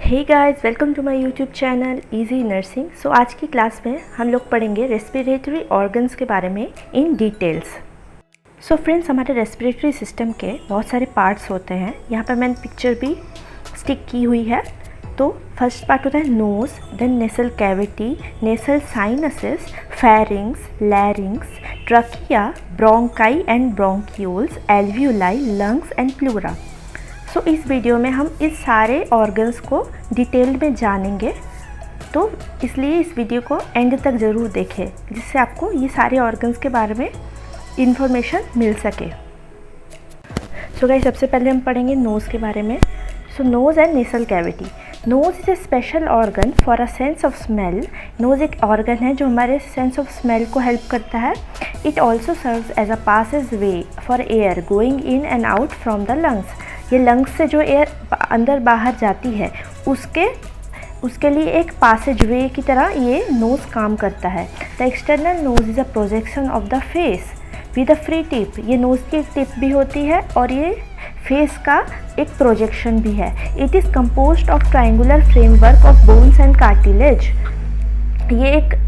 Hey guys, welcome to my YouTube channel easy nursing. So आज की class में हम लोग पढ़ेंगे रेस्पिरेटरी ऑर्गन्स के बारे में इन डिटेल्स। सो फ्रेंड्स, हमारे रेस्पिरेटरी सिस्टम के बहुत सारे पार्ट्स होते हैं। यहाँ पर मैंने पिक्चर भी स्टिक की हुई है। तो फर्स्ट पार्ट होता है nose, then nasal cavity, nasal sinuses, pharynx, larynx, trachea, bronchi and bronchioles, alveoli, lungs and pleura. So इस वीडियो में हम इस सारे ऑर्गन्स को डिटेल में जानेंगे, तो इसलिए इस वीडियो को एंड तक ज़रूर देखें जिससे आपको ये सारे ऑर्गन्स के बारे में इंफॉर्मेशन मिल सके। सो गाइस, सबसे पहले हम पढ़ेंगे नोज़ के बारे में। So nose and nasal cavity. Nose is a special organ for a sense of smell. Nose एक ऑर्गन है जो हमारे सेंस ऑफ स्मेल को हेल्प करता है। It also serves as a passage way for air going in and out from the lungs. ये lungs से जो एयर अंदर बाहर जाती है उसके लिए एक पासेज वे की तरह ये नोज़ काम करता है। The external nose is a projection of the face with a free tip. ये नोज़ की एक टिप भी होती है और ये फेस का एक प्रोजेक्शन भी है। It is composed of triangular framework of bones and cartilage. ये एक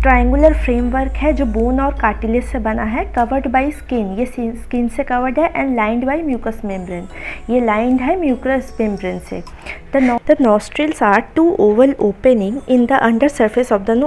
ट्राइंगुलर फ्रेमवर्क है जो बोन और कार्टिलेज से बना है। कवर्ड बाय स्किन, ये स्किन से कवर्ड है। And lined by mucus membrane, ये लाइंड है म्यूकस मेम्ब्रेन से। The nostrils are two oval opening in the under surface of the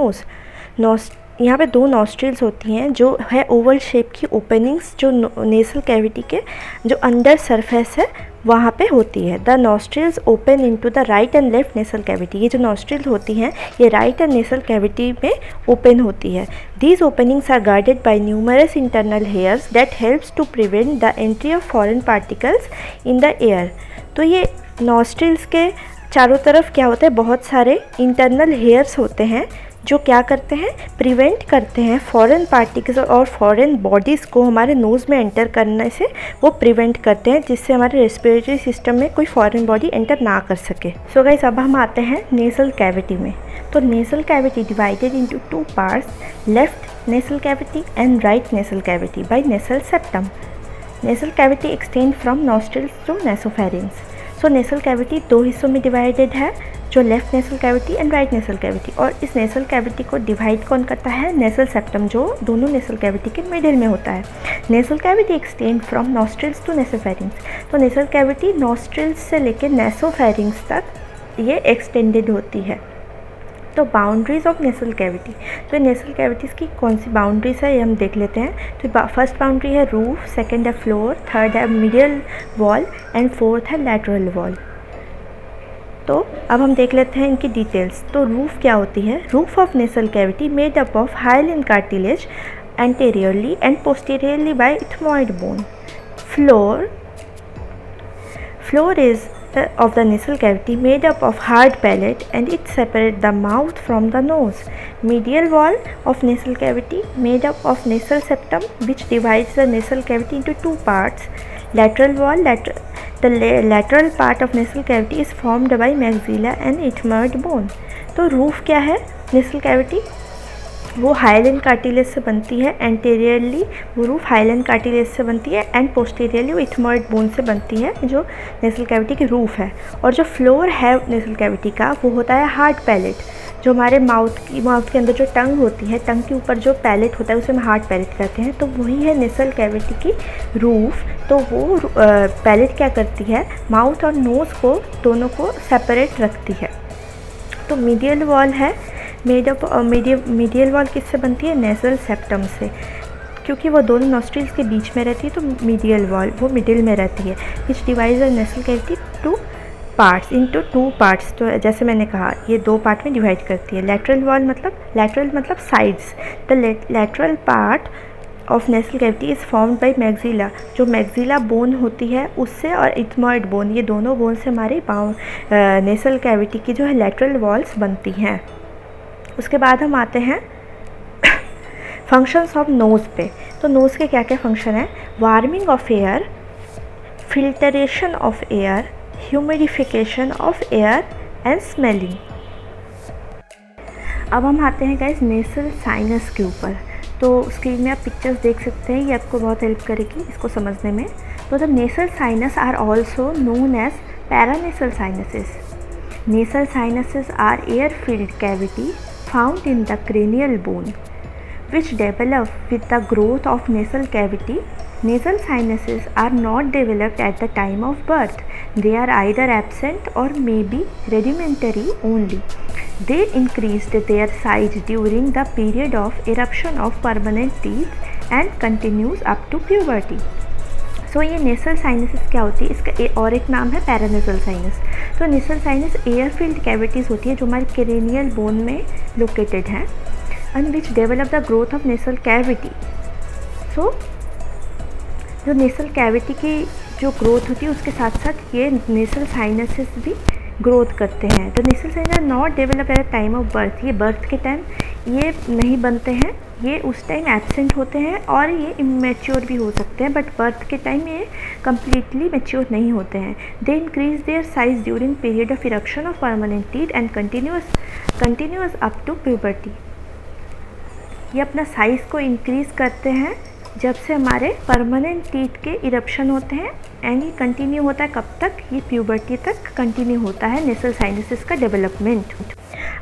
nose. यहाँ पे दो नॉस्ट्रिल्स होती हैं जो है ओवल शेप की ओपनिंग्स, जो नेसल कैविटी के जो अंडर सरफेस है वहाँ पे होती है। The nostrils open into the right and left nasal cavity. ये जो नॉस्ट्रिल्स होती हैं ये राइट एंड नेसल कैविटी में ओपन होती है। These openings are guarded by numerous internal hairs that helps to prevent the entry of foreign particles in the air. तो ये नॉस्ट्रिल्स के चारों तरफ क्या होता है, बहुत सारे इंटरनल हेयर्स होते हैं जो क्या करते हैं, प्रिवेंट करते हैं फॉरेन पार्टिकल्स और फॉरेन बॉडीज़ को हमारे नोज़ में एंटर करने से। वो प्रिवेंट करते हैं जिससे हमारे रेस्पिरेटरी सिस्टम में कोई फॉरेन बॉडी एंटर ना कर सके। सो गाइस, अब हम आते हैं नेसल कैविटी में। तो nasal cavity divided into two parts, left nasal cavity and right nasal cavity by nasal septum. Nasal cavity extend from nostrils to nasopharynx. So nasal cavity दो हिस्सों में डिवाइडेड है, जो left nasal cavity and right nasal cavity. और इस nasal cavity को divide कौन करता है, नेसल सेप्टम, जो दोनों नेसल कैविटी के मिडिल में होता है। Nasal cavity extend from nostrils to nasopharynx. तो नेसल कैविटी नॉस्ट्रिल्स से लेकर नेसोफेरिंग्स तक ये एक्सटेंडेड होती है। तो बाउंड्रीज ऑफ नेसल कैविटी, तो नेसल कैविटीज़ की कौन सी बाउंड्रीज है ये हम देख लेते हैं। तो फर्स्ट बाउंड्री है रूफ, सेकंड है फ्लोर, थर्ड है मिडियल वॉल एंड फोर्थ है लैटरल वॉल। तो अब हम देख लेते हैं इनकी डिटेल्स। तो रूफ क्या होती है, roof of nasal cavity made up of hyaline cartilage anteriorly and posteriorly by ethmoid bone. Floor is of the nasal cavity made up of hard palate and it separates the mouth from the nose. Medial wall of nasal cavity made up of nasal septum which divides the nasal cavity into two parts. Lateral wall, the lateral part of nasal cavity is formed by maxilla and ethmoid bone. तो roof क्या है, nasal cavity वो hyaline cartilage से बनती है। Anteriorly वो roof hyaline cartilage से बनती है एंड पोस्टीरियरली वो इथमॉइड बोन से बनती है, जो नेसल कैविटी की रूफ है। और जो फ्लोर है नेसल कैविटी का वो होता है हार्ड पैलेट, जो हमारे माउथ के अंदर जो टंग होती है, टंग के ऊपर जो पैलेट होता है उसे हम हार्ड पैलेट कहते हैं। तो वही है नेसल कैविटी की रूफ। तो वो पैलेट क्या करती है, माउथ और नोज़ को दोनों को सेपरेट रखती है। तो मीडियल वॉल है मीडियल वॉल किससे बनती है, नेसल सेप्टम से, क्योंकि वो दोनों नॉस्ट्रिल्स के बीच में रहती है। तो मीडियल वॉल वो मिडिल में रहती है, विच divides the nasal cavity two parts into two parts. तो जैसे मैंने कहा ये दो पार्ट में डिवाइड करती है। लैटरल वॉल मतलब sides. The lateral part of nasal cavity is formed by maxilla, जो मैक्सिला बोन होती है उससे, और इथमॉइड बोन, ये दोनों बोन से हमारी नेसल कैविटी की जो है लैटरल वॉल्स बनती हैं। उसके बाद हम आते हैं फंक्शंस ऑफ नोज़ पे। तो नोज़ के क्या क्या फंक्शन है, warming of air, filtration of air, humidification of air and smelling. अब हम आते हैं गाइस नेसल साइनस के ऊपर। तो स्क्रीन में आप पिक्चर्स देख सकते हैं, ये आपको बहुत हेल्प करेगी इसको समझने में। तो the nasal sinus are also known as paranasal sinuses. Nasal sinuses are air-filled cavity found in the cranial bone, which develop with the growth of nasal cavity. Nasal sinuses are not developed at the time of birth. They are either absent or may be rudimentary only. They increased their size during the period of eruption of permanent teeth and continues up to puberty. सो ये नेसल sinuses क्या होती है, इसका और एक नाम है paranasal sinus. तो nasal sinus air filled cavities होती है जो हमारे क्रेनियल बोन में लोकेटेड है and which develop the growth of nasal cavity. So जो नेसल कैविटी की जो ग्रोथ होती है उसके साथ साथ ये नेसल साइनसेस भी ग्रोथ करते हैं। तो nasal sinus not develop at the time of birth, ये बर्थ के टाइम ये नहीं बनते हैं, ये उस टाइम एब्सेंट होते हैं और ये इमेच्योर भी हो सकते हैं, बट बर्थ के टाइम ये कम्प्लीटली मेच्योर नहीं होते हैं। They increase their size during period of eruption of permanent teeth and continuous up to puberty. ये अपना साइज़ को इंक्रीज़ करते हैं जब से हमारे परमानेंट टीथ के इरप्शन होते हैं एंड ये कंटिन्यू होता है कब तक, ये प्यूबर्टी तक कंटिन्यू होता है नेसल साइनसेस का डेवलपमेंट।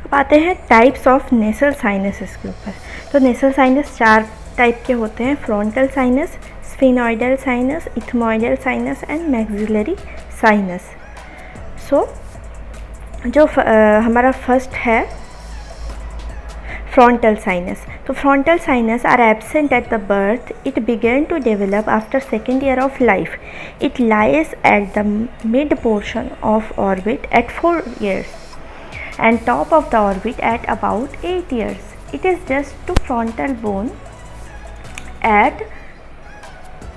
अब आते हैं टाइप्स ऑफ नेसल साइनसेस के ऊपर। तो नेसल साइनस 4 टाइप के होते हैं, frontal sinus, sphenoidal sinus, ethmoidal sinus and maxillary sinus. So जो हमारा फर्स्ट है फ्रंटल साइनस। तो frontal sinus are absent at the birth, it begin to develop after second year of life, it lies at the mid portion of orbit at 4 years and top of the orbit at about 8 years. It is just to frontal bone at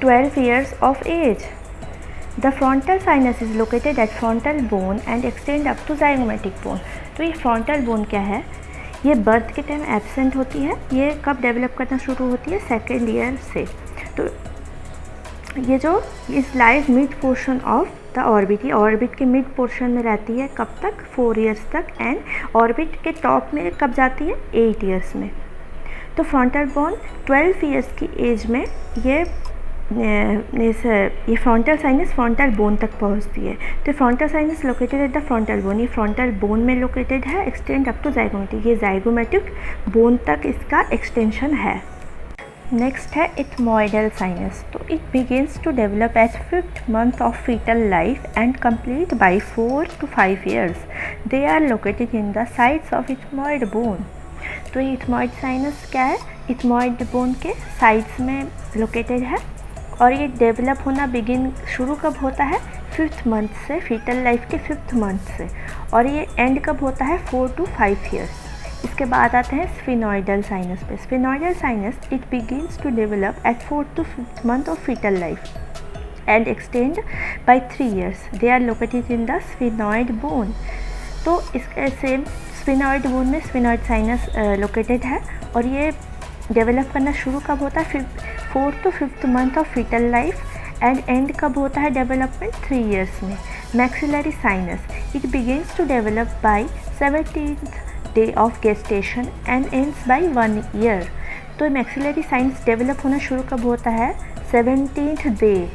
12 years of age. The frontal sinus is located at frontal bone and extend up to zygomatic bone. तो ये frontal bone क्या है, ये birth के time absent होती है। ये कब डेवलप करना शुरू होती है, सेकेंड ईयर से। तो ये जो इस lies mid portion of the orbit, ये ऑर्बिट के मिड पोर्शन में रहती है कब तक, 4 years तक, एंड ऑर्बिट के टॉप में कब जाती है, 8 years में। तो फ्रंटल बोन 12 years की एज में ये फ्रंटल साइनस फ्रंटल बोन तक पहुंचती है। तो frontal sinus located at the frontal bone, ये फ्रंटल बोन में लोकेटेड है, एक्सटेंड अप टू जाइगोमेटिक, ये जाइगोमेटिक बोन तक इसका एक्सटेंशन है। नेक्स्ट है इथमॉइडल साइनस। तो it begins to develop at 5th month of fetal life and complete by 4 to 5 years. They are located in the sides of ethmoid bone. तो ये ethmoid sinus क्या है, ethmoid bone के sides में located है और ये डेवलप होना शुरू कब होता है, 5th month से, फीटल लाइफ के 5th month से, और ये एंड कब होता है, 4 to 5 years। इसके बाद आते हैं स्फेनॉइडल साइनस पे। Sphenoidal sinus it begins to develop at 4th to 5th month of fetal life and extend by 3 years. They are located in the sphenoid bone. तो इसके सेम स्फेनॉइड बोन में sphenoid sinus located है और ये develop करना शुरू कब होता है, 4th to 5th month of fetal life and and कब होता है डेवलपमेंट, 3 years में। Maxillary sinus it begins to develop by 17th day of gestation and ends by 1 year. तो मैक्सिलरी साइनस डेवलप होना शुरू कब होता है, 17th day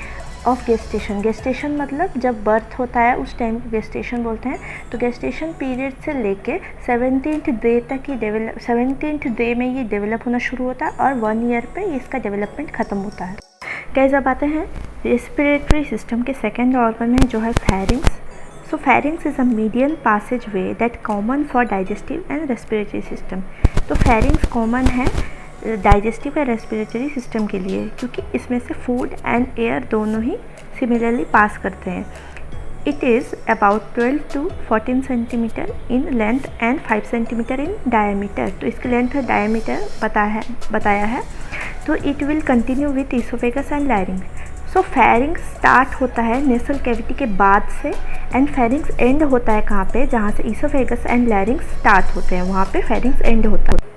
of gestation. Gestation मतलब जब बर्थ होता है उस टाइम को गेस्टेशन बोलते हैं। तो गेस्टेशन पीरियड से लेके 17th day तक ये 17th day में ये डेवलप होना शुरू होता है और 1 year पे इसका डेवलपमेंट ख़त्म होता है। गाइस अब आते हैं रेस्पिरेटरी सिस्टम के सेकेंड ऑर्गन है जो है pharynx. So pharynx is a medial passageway that common for digestive and respiratory system. तो pharynx common है डाइजेस्टिव और रेस्पिरेटरी सिस्टम के लिए क्योंकि इसमें से फूड एंड एयर दोनों ही सिमिलरली पास करते हैं। It is about 12 to 14 centimeter in length and 5 centimeter in diameter. तो इसकी लेंथ और डायमीटर बताया है। तो it will continue with oesophagus and larynx. So pharynx start होता है नेसल कैविटी के बाद से एंड फेरिंक्स एंड होता है कहाँ पे, जहाँ से इसोफेगस एंड लैरिंक्स स्टार्ट होते हैं वहाँ पे फेरिंक्स एंड होता है।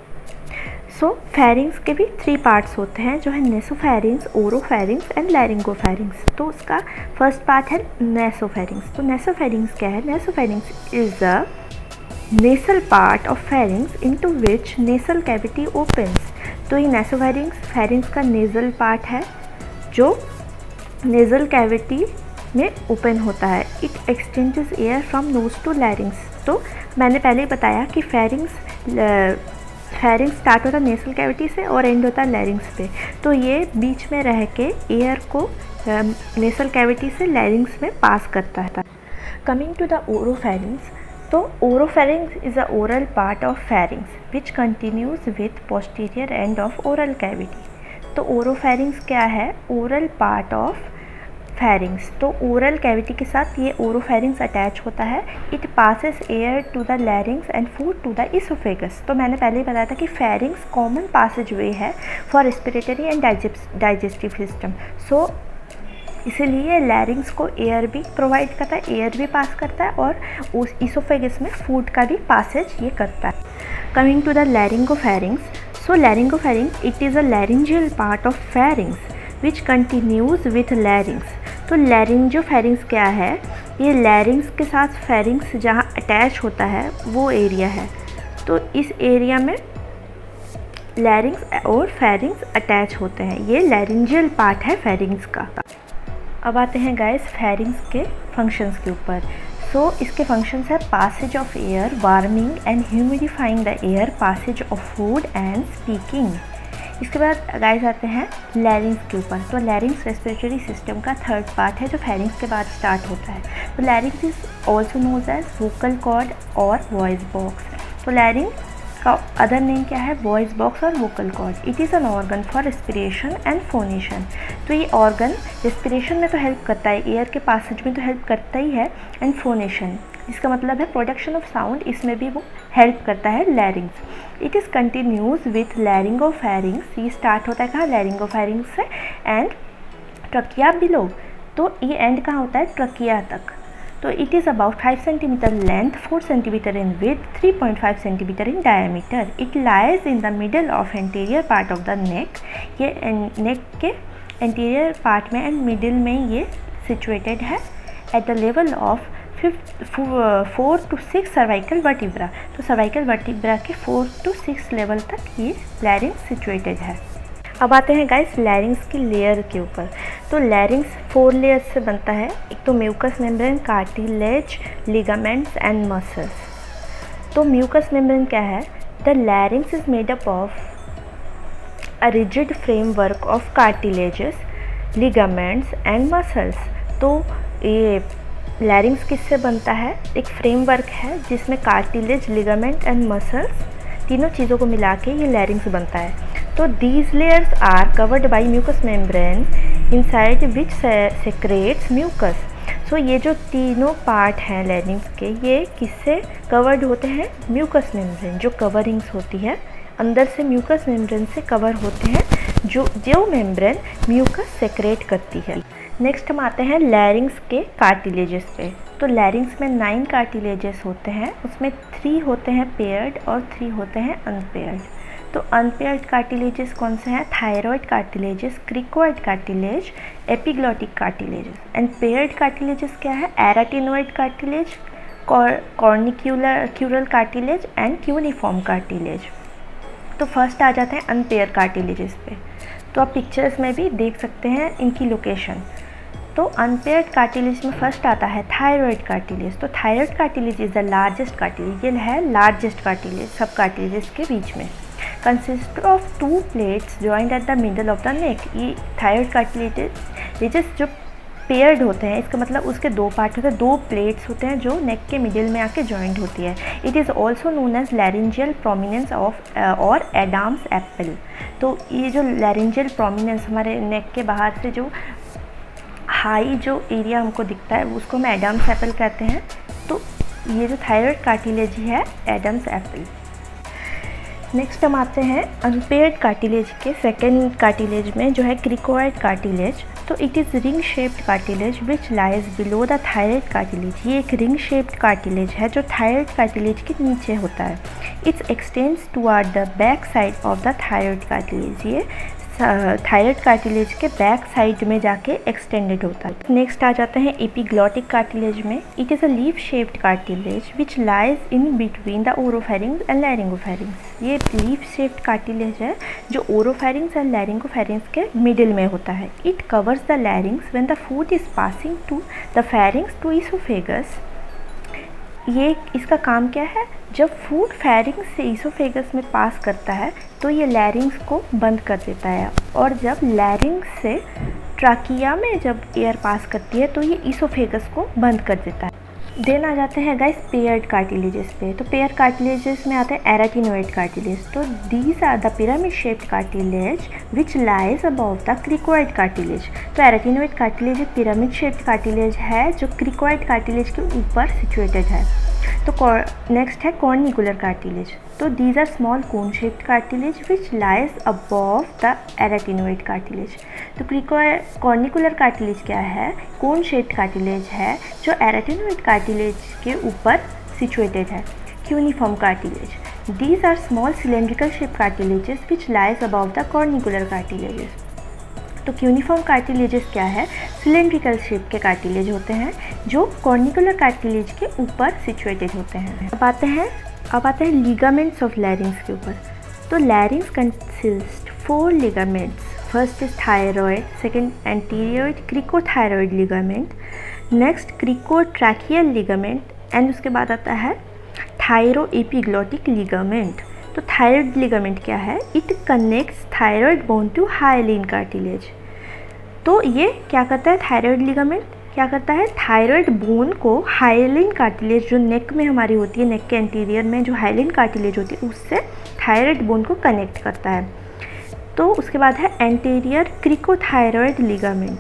सो फेरिंक्स के भी 3 पार्ट्स होते हैं जो है नेसोफेरिंक्स, ओरोफेरिंक्स एंड लैरिंगोफेरिंक्स। तो उसका फर्स्ट पार्ट है नेसोफेरिंक्स। तो नेसोफेरिंक्स क्या है, nasopharynx is the nasal part of pharynx into which nasal cavity opens. तो ये नेसोफेरिंक्स फेरिंक्स का नेजल पार्ट है जो नेज़ल कैविटी में ओपन होता है। It exchanges air from nose to larynx. तो मैंने पहले ही बताया कि फेरिंग्स स्टार्ट होता है नेसल कैविटी से और एंड होता है लैरिंग्स पे। तो ये बीच में रह के एयर को नेसल कैविटी से लैरिंग्स में पास करता है। कमिंग टू द ओरोफेरिंग्स, तो oropharynx is a oral part of pharynx which continues with posterior end of oral cavity. तो ओरोफेरिंग्स क्या है? Oral part of pharynx. तो ओरल कैविटी के साथ ये ओरोफेरिंग्स अटैच होता है। It passes air to the larynx and food to the oesophagus. तो मैंने पहले ही बताया था कि फेरिंग्स कॉमन पासेज वे है for respiratory and digestive system. So इसीलिए लैरिंग्स को एयर भी प्रोवाइड करता है, एयर भी पास करता है और उस इसोफेगस में फूड का भी पासेज ये करता है। Coming to the laryngopharynx, so laryngopharynx it is a laryngeal part of pharynx which continues with larynx. तो लैरिंजोफेरिंग्स क्या है? ये लैरिंग्स के साथ फेरिंग्स जहाँ अटैच होता है वो एरिया है। तो इस एरिया में लैरिंग्स और फेरिंग्स अटैच होते हैं। ये लैरिंजियल पार्ट है फेरिंग्स का। अब आते हैं गाइस फेरिंग्स के फंक्शंस के ऊपर। सो इसके फंक्शंस है passage of air, warming and humidifying the air, passage of food and speaking. इसके बाद गाइस आते हैं लैरिंग्स के ऊपर। तो लैरिंग्स रेस्पिरेटरी सिस्टम का थर्ड पार्ट है जो फेरिंग्स के बाद स्टार्ट होता है। तो larynx is also known as vocal cord और वॉइस बॉक्स। तो लैरिंग्स का अदर नेम क्या है? वॉइस बॉक्स और vocal cord. It is an organ for respiration and phonation. तो ये ऑर्गन रेस्पिरेशन में तो हेल्प करता है, एयर के पासेज में तो हेल्प करता ही है, एंड फोनेशन इसका मतलब है प्रोडक्शन ऑफ साउंड, इसमें भी वो हेल्प करता है larynx. It is continues with laryngopharynx. ये स्टार्ट होता है कहाँ? लैरिंगोफेरिंग्स से एंड ट्रकिया बिलो। तो ये एंड कहाँ होता है? ट्रकिया तक। तो it is about 5 centimetre length, 4 centimetre in width, 3.5 centimetre in diameter. It lies in the middle of anterior part of the neck. ये नेक के एंटीरियर पार्ट में एंड मिडिल में ये सिचुएटेड है at the level of 4 to 6 cervical vertebra. तो cervical vertebra के 4 to 6 level तक ये लैरिंग्स सिचुएटेड है। अब आते हैं गाइस लैरिंग्स की लेयर के ऊपर। तो लैरिंग्स 4 लेयर्स से बनता है। एक तो mucus membrane, cartilage, ligaments and muscles. तो म्यूकस मेम्ब्रेन क्या है? The larynx is made up of a rigid framework of cartilages, ligaments and muscles. तो ये लैरिंग्स किससे बनता है? एक फ्रेमवर्क है जिसमें कार्टिलेज, लिगामेंट एंड मसल्स तीनों चीज़ों को मिला के ये लैरिंग्स बनता है। तो these layers are covered by mucus membrane inside which secretes mucus. So ये जो तीनों पार्ट हैं लैरिंग्स के, ये किससे कवर्ड होते हैं? Mucus membrane. जो कवरिंग्स होती है अंदर से म्यूकस मेम्ब्रेन से कवर होते हैं, जो मेम्ब्रेन म्यूकस सेक्रेट करती है। नेक्स्ट हम आते हैं लैरिंग्स के कार्टिलेजेस पे। तो लैरिंग्स में 9 कार्टिलेजेस होते हैं, उसमें 3 होते हैं पेयर्ड और 3 होते हैं अनपेयर्ड। तो अनपेयर्ड कार्टिलेजेस कौन से हैं? Thyroid cartilages, cricoid cartilage, epiglottic cartilages. And paired cartilages क्या है? Arytenoid cartilage, corniculate cartilage and cuneiform cartilage. तो फर्स्ट आ जाते हैं अनपेयर कार्टिलेजेस पे। तो आप पिक्चर्स में भी देख सकते हैं इनकी लोकेशन। तो अनपेयर्ड कार्टिलेज में फर्स्ट आता है थायरॉयड कार्टिलेज। तो thyroid cartilage is the largest cartilage. ये है लार्जेस्ट कार्टिलेज सब कार्टिलेज के बीच में। Consist of 2 plates joined at the middle of the neck. ये थायरॉयड कार्टिलेजेस जो पेयर्ड होते हैं, इसका मतलब उसके 2 पार्ट होते हैं, 2 प्लेट्स होते हैं जो नेक के मिडिल में आके जॉइंट होती है। It is also known as laryngeal prominence of और एडम्स एप्पल। तो ये जो लैरिंजियल प्रोमिनेंस हमारे नेक के बाहर से जो हाई जो एरिया हमको दिखता है उसको हम एडम्स एप्पल कहते हैं। तो ये जो थायरॉयड कार्टिलेज है एडम्स एप्पल। नेक्स्ट हम आते हैं अनपेयर्ड कार्टिलेज के सेकेंड कार्टिलेज में जो है क्रिकोइड कार्टिलेज। तो it is ring shaped cartilage which lies below the thyroid cartilage. ये एक रिंग शेप्ड कार्टिलेज है जो थायरॉयड कार्टिलेज के नीचे होता है। It's extends toward the back side of the thyroid cartilage. ये थायराइड कार्टिलेज के बैक साइड में जाके एक्सटेंडेड होता है। नेक्स्ट आ जाते हैं एपिग्लॉटिक कार्टिलेज में। It is a leaf shaped cartilage which lies in between the oropharynx and laryngopharynx. ये लीफ शेप्ड कार्टिलेज है जो ओरोफेरिंग्स एंड लैरिंगोफेरिंग्स के मिडिल में होता है। It covers the larynx when the food is passing to the pharynx to oesophagus. ये इसका काम क्या है, जब फूड फेरिंग्स से इसोफेगस में पास करता है तो ये लैरिंग्स को बंद कर देता है, और जब लैरिंग्स से ट्राकिया में जब एयर पास करती है तो ये इसोफेगस को बंद कर देता है। देन आ जाते हैं गाइस पेयर्ड कार्टिलेजेस पे। तो पेयर कार्टिलेजेस में आते हैं एराटिनोइड कार्टिलेज। तो these are the pyramid shaped cartilage which lies above the cricoid cartilage. तो एराटिनोइड कार्टिलेज एक पिरामिड शेप्ड कार्टिलेज है जो क्रिकोइड कार्टिलेज के ऊपर सिचुएटेड है। तो नेक्स्ट है कॉर्निकुलर कार्टिलेज। तो these are small cone shaped cartilage which lies above the arytenoid cartilage. तो कॉर्निकुलर कार्टिलेज क्या है, कोन शेप्ड कार्टिलेज है जो एराटिनोइड कार्टिलेज के ऊपर सिचुएटेड है। Cuneiform cartilage, these are small cylindrical shape cartilages which lies above the corniculate cartilages. तो cuneiform cartilages क्या है, सिलेंड्रिकल शेप के कार्टिलेज होते हैं जो कॉर्निकुलर कार्टिलेज के ऊपर सिचुएटेड होते हैं। अब आते हैं लिगामेंट्स ऑफ लैरिंग्स के ऊपर। तो larynx consist 4 ligaments. First is thyroid, second anterior cricothyroid ligament, next cricotracheal ligament, and उसके बाद आता है थायरोएपिग्लॉटिक लिगामेंट। तो थायरॉयड लिगामेंट क्या है, it connects thyroid bone to hyaline cartilage. तो ये क्या करता है, थायरॉयड लिगामेंट क्या करता है, थायरॉयड बोन को हाइलिन कार्टिलेज जो नेक में हमारी होती है, नेक के एंटीरियर में जो हाइलिन कार्टिलेज होती है उससे थायरॉयड बोन को कनेक्ट करता है। तो उसके बाद है एंटीरियर क्रिकोथायरॉयड लिगामेंट।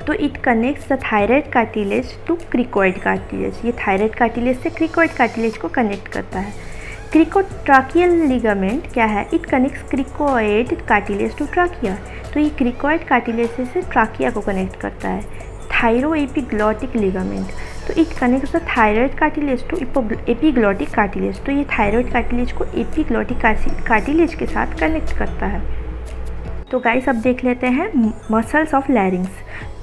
तो it connects the thyroid cartilage to cricoid cartilage. ये थायरॉयड कार्टिलेज से क्रिकोइड कार्टिलेज को कनेक्ट करता है। क्रिकोट्राकियल लिगामेंट क्या है, it connects cricoid cartilage to trachea. तो ये क्रिकोइड कार्टिलेज से ट्राकिया को कनेक्ट करता है। थायरोएपिग्लॉटिक लिगामेंट, तो it connects the thyroid cartilage to epiglottic cartilage. तो ये थायरॉयड कार्टिलेज को एपिग्लॉटिक कार्टिलेज के साथ कनेक्ट करता है। तो गाइस अब देख लेते हैं मसल्स ऑफ लैरिंग्स।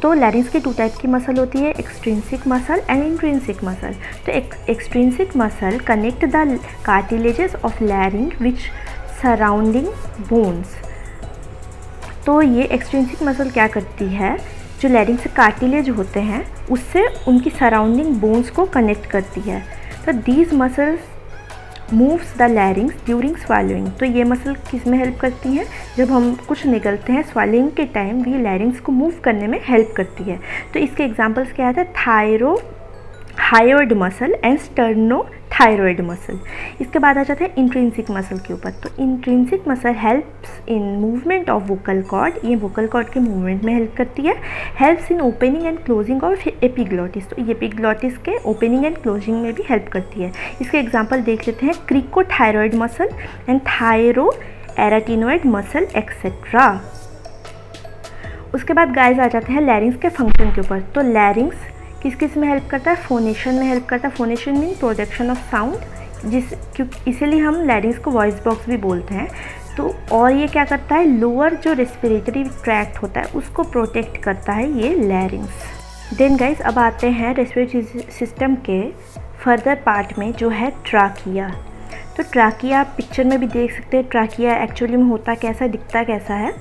तो लैरिंग्स के 2 टाइप की मसल होती है, extrinsic muscle and intrinsic muscle. तो extrinsic muscle connect the cartilages of larynx which surrounding bones. तो ये एक्सट्रिंसिक मसल क्या करती है, जो लैरिंग से कार्टिलेज होते हैं उससे उनकी सराउंडिंग बोन्स को कनेक्ट करती है। तो these muscles moves the larynx during swallowing. तो ये मसल किस में हेल्प करती हैं, जब हम कुछ निगलते हैं स्वालोइंग के टाइम भी लैरिंग्स को मूव करने में हेल्प करती है। तो इसके एग्जांपल्स क्या है, थायरोहायोइड मसल एंड स्टर्नोथायरॉयड मसल। इसके बाद आ जाता है इंट्रिंसिक मसल के ऊपर। तो intrinsic muscle helps in movement of vocal cord. ये वोकल कॉर्ड के मूवमेंट में हेल्प करती है। Helps in opening and closing of epiglottis. तो ये एपिग्लॉटिस के ओपनिंग एंड क्लोजिंग में भी हेल्प करती है। इसके एग्जाम्पल देख लेते हैं, cricothyroid muscle and thyro arytenoid muscle etcetera. उसके बाद गाइस आ जाते हैं लैरिंग्स के फंक्शन के ऊपर। तो लैरिंग्स किस किस में हेल्प करता है, फोनेशन में हेल्प करता है। Phonation mean projection of sound, क्योंकि इसीलिए हम लैरिंग्स को वॉइस बॉक्स भी बोलते हैं। तो और ये क्या करता है, लोअर जो रेस्पिरेटरी ट्रैक्ट होता है उसको प्रोटेक्ट करता है ये लैरिंग्स। देन गाइस अब आते हैं रेस्पिरेटरी सिस्टम के फर्दर पार्ट में जो है ट्राकिया। तो ट्राकिया पिक्चर में भी देख सकते हैं, ट्राकिया एक्चुअली में होता कैसा, दिखता कैसा है।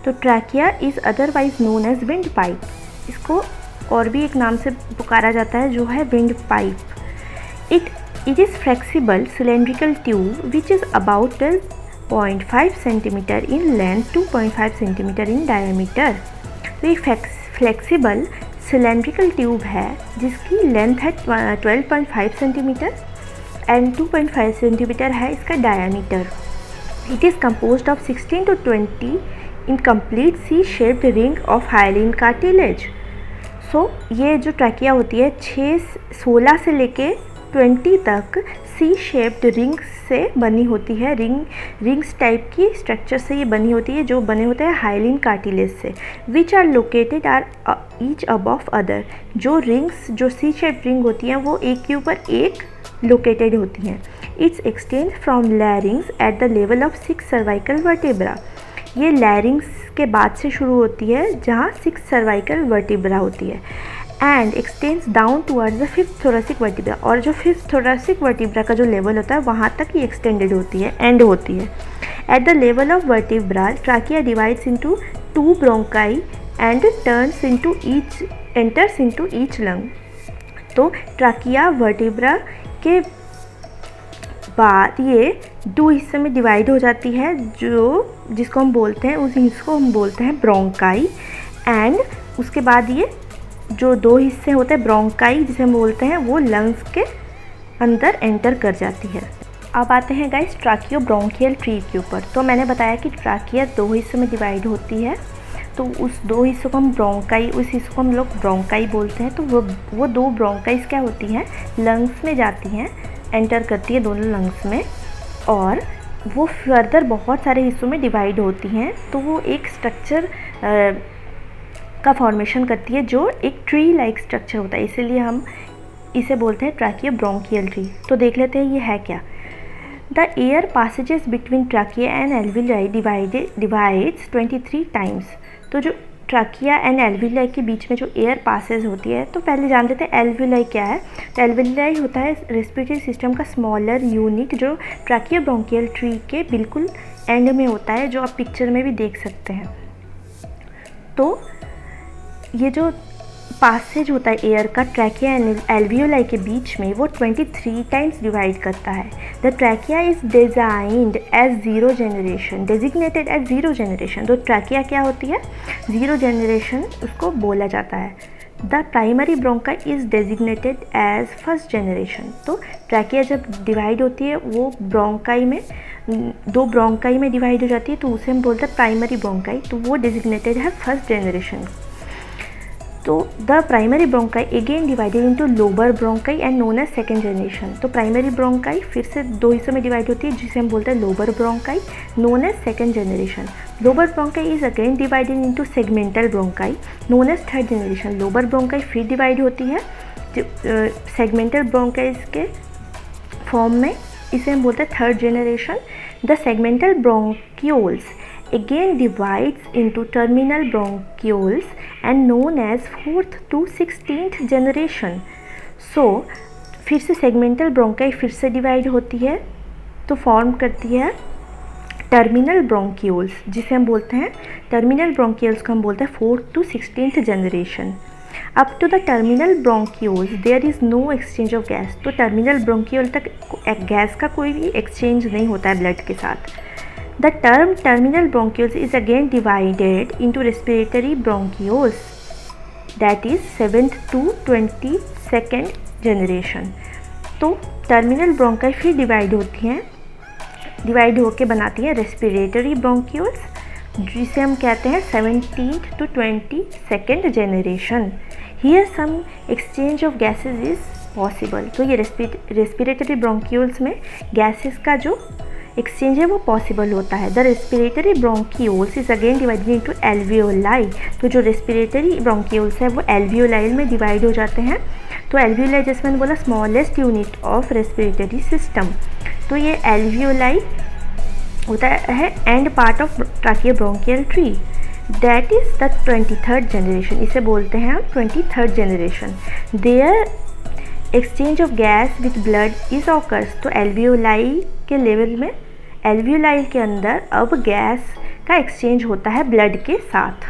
तो trachea is otherwise known as windpipe. इसको और भी एक नाम से पुकारा जाता है जो है wind pipe. It is flexible cylindrical tube which is about 12.5 centimetre in length, 2.5 centimetre in diameter. तो ये फ्लेक्सिबल सिलेंड्रिकल ट्यूब है जिसकी लेंथ है 12.5 सेंटीमीटर एंड 2.5 सेंटीमीटर है इसका diameter. It is composed of 16 to 20 incomplete C-shaped ring of hyaline cartilage। ये जो trachea होती है 16 से लेके 20 तक सी शेप्ड रिंग्स से बनी होती है। रिंग्स टाइप की स्ट्रक्चर से ये बनी होती है जो बने होते हैं हाइलिन कार्टिलेज से, which are located are each above other. जो रिंग्स जो सी शेप्ड रिंग होती हैं वो एक के ऊपर एक लोकेटेड होती हैं। It's extend from लैरिंग्स at the level of 6 cervical vertebra. ये लैरिंग्स के बाद से शुरू होती है जहाँ 6 सर्वाइकल वर्टिब्रा होती है and x tends down towards the 5th thoracic vertebra, और जो 5th थोरेसिक वर्टिब्रा का जो लेवल होता है वहाँ तक ये एक्सटेंडेड होती है, एंड होती है। At the level of vertebra trachea divides into 2 bronchi and enters into each lung. तो ट्राकिया वर्टिब्रा के बाद ये 2 हिस्से में डिवाइड हो जाती है, जिसको हम बोलते हैं, उस हिस्से को हम बोलते हैं ब्रोंकाई, एंड उसके बाद ये जो 2 हिस्से होते हैं ब्रोंकाई जिसे हम बोलते हैं, वो लंग्स के अंदर एंटर कर जाती है। अब आते हैं गाइस ट्राकियो ब्रोंकियल ट्री के ऊपर। तो मैंने बताया कि ट्राकिया 2 हिस्से में डिवाइड होती है, तो उस 2 हिस्सों को हम ब्रोंकाई, उस हिस्सों को हम लोग ब्रोंकाई बोलते हैं। तो वो 2 ब्रोंकाइज क्या होती हैं, लंग्स में जाती हैं, एंटर करती है दोनों लंग्स में, और वो फर्दर बहुत सारे हिस्सों में डिवाइड होती हैं। तो वो एक स्ट्रक्चर का फॉर्मेशन करती है जो एक ट्री लाइक स्ट्रक्चर होता है, इसीलिए हम इसे बोलते हैं ट्राकियो ब्रोंकियल ट्री। तो देख लेते हैं ये है क्या। The air passages between trachea and alveoli divides 23 times. तो जो ट्राकिया एंड एल्विलाई के बीच में जो एयर पासेज होती है, तो पहले जान लेते हैं एल्विलाई क्या है। तो एल्विलाई होता है रेस्पिरेटरी सिस्टम का स्मॉलर यूनिट जो ट्राकियो ब्रोंकियल ट्री के बिल्कुल एंड में होता है, जो आप पिक्चर में भी देख सकते हैं। तो ये जो पासेज होता है एयर का ट्रैकिया एंड एल्वियोलाई के बीच में, वो 23 टाइम्स डिवाइड करता है। The trachea is designed as zero generation, designated as zero generation. तो ट्रैकिया क्या होती है, ज़ीरो जनरेशन उसको बोला जाता है। The primary bronchi is designated as first generation. तो ट्रैकिया जब डिवाइड होती है वो ब्रोंकाई में, 2 ब्रोंकाई में डिवाइड हो जाती है, तो उसे हम बोलते हैं प्राइमरी ब्रोंकाई। तो वो डेजिग्नेटेड है फर्स्ट जनरेशन। तो the primary bronchi again divided into lower bronchi and known as second generation. तो प्राइमरी ब्रोंकाई फिर से 2 हिस्सों में डिवाइड होती है, जिसे हम बोलते हैं lower bronchi, known as second generation. Lower bronchi is again divided into segmental bronchi, known as third generation. Lower bronchi फिर डिवाइड होती है सेगमेंटल ब्रोंकाइज के फॉर्म में, इसे हम बोलते हैं third generation. The segmental bronchioles again divides into terminal bronchioles and known as 4th to 16th generation. So फिर से segmental bronchi फिर से डिवाइड होती है, तो फॉर्म करती है टर्मिनल ब्रोंक्यूल्स, जिसे हम बोलते हैं टर्मिनल ब्रोंक्यूल्स को हम बोलते हैं 4th to 16th generation. Up to the terminal bronchioles there is no exchange of gas. तो टर्मिनल ब्रोंक्यूल तक गैस का कोई भी एक्सचेंज नहीं होता है ब्लड के साथ। The term terminal bronchioles is again divided into respiratory bronchioles, that is 7th to 22nd generation. तो टर्मिनल ब्रोंकाई फिर डिवाइड होती हैं, डिवाइड होके बनाती हैं रेस्पिरेटरी ब्रोंक्यूल्स, जिसे हम कहते हैं 17th to 22nd generation. Here some exchange of gases is possible. तो ये रेस्पिरेटरी ब्रोंक्यूल्स में गैसेस का जो एक्सचेंज है वो पॉसिबल होता है। The respiratory bronchioles is again divided into alveoli. तो जो रेस्पिरेटरी ब्रोंक्यूल्स है वो एल्वियोलाई में डिवाइड हो जाते हैं। तो एल्वियोलाई जैसे मैंने बोला smallest unit of respiratory system, तो ये एल्वियोलाई होता है end part of tracheobronchial tree, that is the 23rd generation. इसे बोलते हैं हम 23rd generation. There exchange of gas with blood is occurs. तो एल्वियोलाई के लेवल में, एल्वियोलाई के अंदर अब गैस का एक्सचेंज होता है ब्लड के साथ।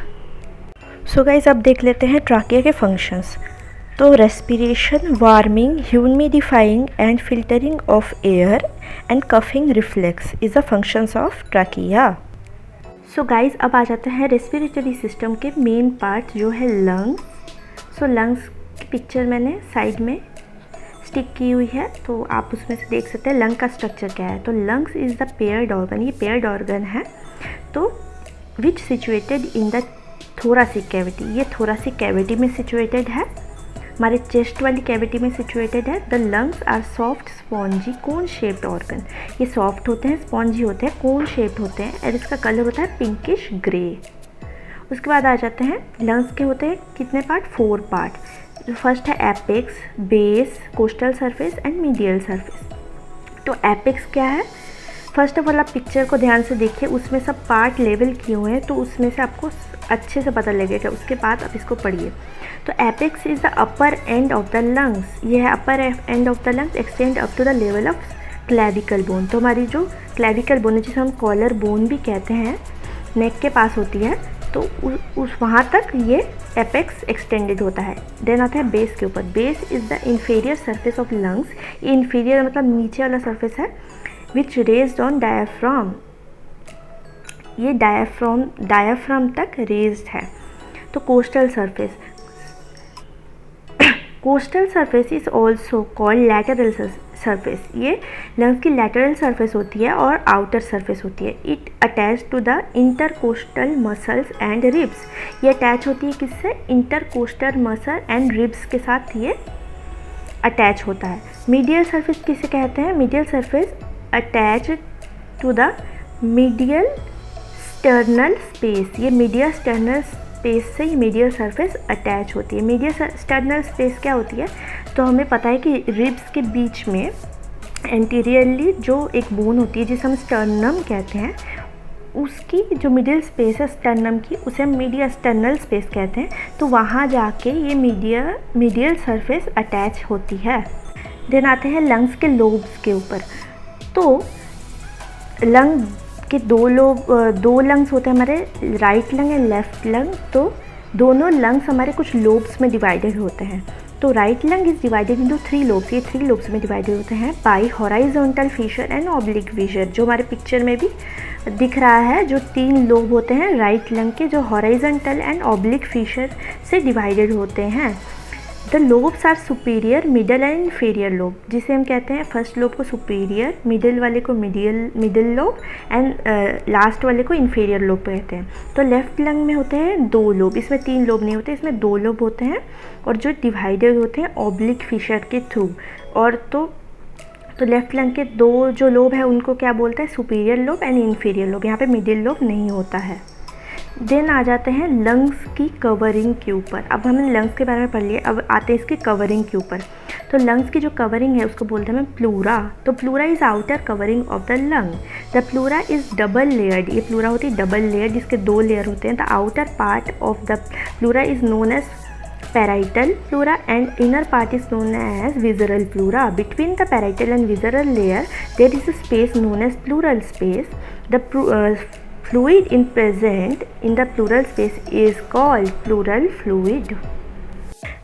सो गाइस अब देख लेते हैं ट्राकिया के फंक्शंस। तो respiration, warming, humidifying and filtering of air and coughing reflex is the functions of trachea. So guys अब आ जाते हैं रेस्पिरेटरी सिस्टम के मेन पार्ट जो है लंग्स। सो लंग्स की पिक्चर मैंने साइड में स्टिक की हुई है, तो आप उसमें से देख सकते हैं लंग का स्ट्रक्चर क्या है। तो lungs is the paired organ, ये पेयर्ड ऑर्गन है। तो which situated in the thoracic cavity, ये थोरासिक कैविटी में सिचुएटेड है, हमारे चेस्ट वाली कैविटी में सिचुएटेड है। The lungs are soft spongy cone shaped organ, ये सॉफ्ट होते हैं, स्पॉन्जी होते हैं, कोन शेप्ड होते हैं, और इसका कलर होता है पिंकिश ग्रे। उसके बाद आ जाते हैं लंग्स के होते हैं कितने पार्ट, 4 पार्ट। फर्स्ट है apex, base, coastal surface and medial surface. तो एपेक्स क्या है, फर्स्ट ऑफ ऑल आप पिक्चर को ध्यान से देखिए, उसमें सब पार्ट लेवल किए हुए हैं, तो उसमें से आपको अच्छे से पता लगेगा। उसके बाद आप इसको पढ़िए। तो apex is the upper end of the lungs, ये है upper end of the lungs, extend up to the level of clavicle bone. तो हमारी जो क्लेविकल बोन है, जिसे हम कॉलर बोन भी कहते हैं, नेक के पास होती है, तो उस वहाँ तक ये एपेक्स एक्सटेंडेड होता है। देन आता है बेस के ऊपर। Base is the inferior surface of lungs, ये इंफीरियर मतलब नीचे वाला सरफेस है, विच रेज्ड ऑन डायाफ्राम, ये डायाफ्राम तक रेज्ड है। तो costal surface, costal surface is also called lateral surface, ये लंग्स की लैटरल सरफेस होती है और आउटर सरफेस होती है। It attach to the intercostal muscles and ribs, ये अटैच होती है किससे? इंटरकोस्टल मसल एंड रिब्स के साथ ये अटैच होता है। मीडियल सरफेस किसे कहते हैं? Medial surface attach to the medial sternal space, ये मीडियल स्टर्नल स्पेस से ही मीडियल सरफेस अटैच होती है। मीडियल स्टर्नल स्पेस क्या होती है? तो हमें पता है कि रिब्स के बीच में एंटीरियरली जो एक बोन होती है जिसे हम स्टर्नम कहते हैं, उसकी जो मिडिल स्पेस है स्टर्नम की, उसे हम मीडियल स्टर्नल स्पेस कहते हैं। तो वहाँ जाके ये मीडियल सरफेस अटैच होती है। देन आते हैं लंग्स के लोब्स के ऊपर। तो लंग के दो लंग्स होते हैं हमारे, right lung and left lung. तो दोनों लंग्स हमारे कुछ लोब्स में डिवाइडेड होते हैं। तो right lung is divided into 3 lobes, ये 3 लोब्स में डिवाइडेड होते हैं by horizontal fissure and oblique fissure, जो हमारे पिक्चर में भी दिख रहा है। जो 3 लोब होते हैं राइट लंग के, जो हॉराइजॉन्टल एंड ऑब्लिक फिशर से डिवाइडेड होते हैं। The lobes are superior, middle and inferior lobe, जिसे हम कहते हैं फर्स्ट लोब को सुपीरियर, मिडिल वाले को मिडिल लोब एंड लास्ट वाले को इन्फीरियर लोब कहते हैं। तो लेफ्ट लंग में होते हैं 2 लोब, इसमें 3 लोब नहीं होते, इसमें 2 लोब होते हैं, और जो डिवाइडेड होते हैं ऑब्लिक फिशर के थ्रू। और तो लेफ्ट लंग के 2 जो लोब है उनको क्या बोलते हैं? Superior lobe and inferior lobe, यहाँ पे मिडिल लोब नहीं होता है। देन आ जाते हैं लंग्स की कवरिंग के ऊपर। अब हमने लंग्स के बारे में पढ़ लिया, अब आते हैं इसकी कवरिंग के ऊपर। तो लंग्स की जो कवरिंग है उसको बोलते हैं प्लूरा। तो pleura is outer covering of the lung. The pleura is double layered, ये प्लूरा होती है डबल लेयर, जिसके 2 लेयर होते हैं। The outer part of the pleura is known as parietal pleura and inner part is known as visceral pleura. Between the parietal and visceral layer there is a space known as pleural space. The fluid in present in the pleural space is called pleural fluid.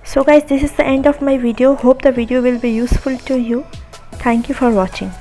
So guys, this is the end of my video. Hope the video will be useful to you. Thank you for watching.